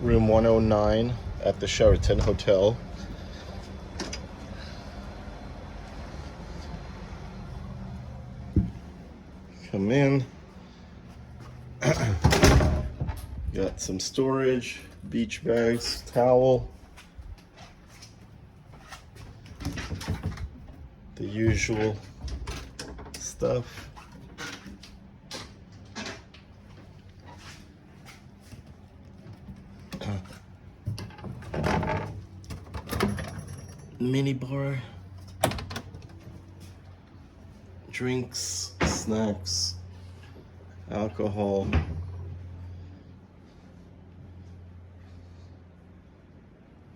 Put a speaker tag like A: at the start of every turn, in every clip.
A: room 109 at the Sheraton Hotel. Come in. Got some storage, beach bags, towel, the usual stuff. Mini bar, drinks, snacks, alcohol.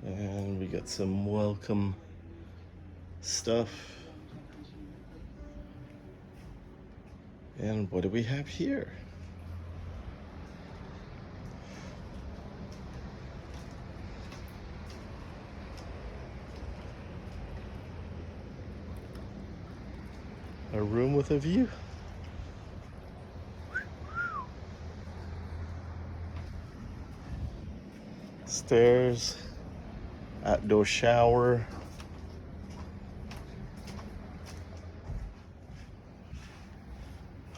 A: And we got some welcome stuff. And what do we have here? A room with a view. Stairs, outdoor shower,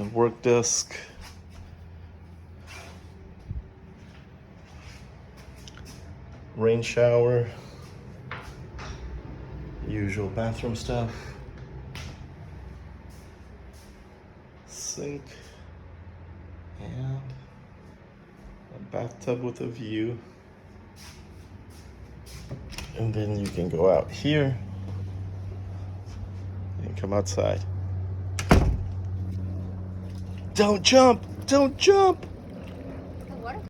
A: a work desk, rain shower, usual bathroom stuff, sink, and a bathtub with a view. And then you can go out here and come outside. Don't jump! Don't jump!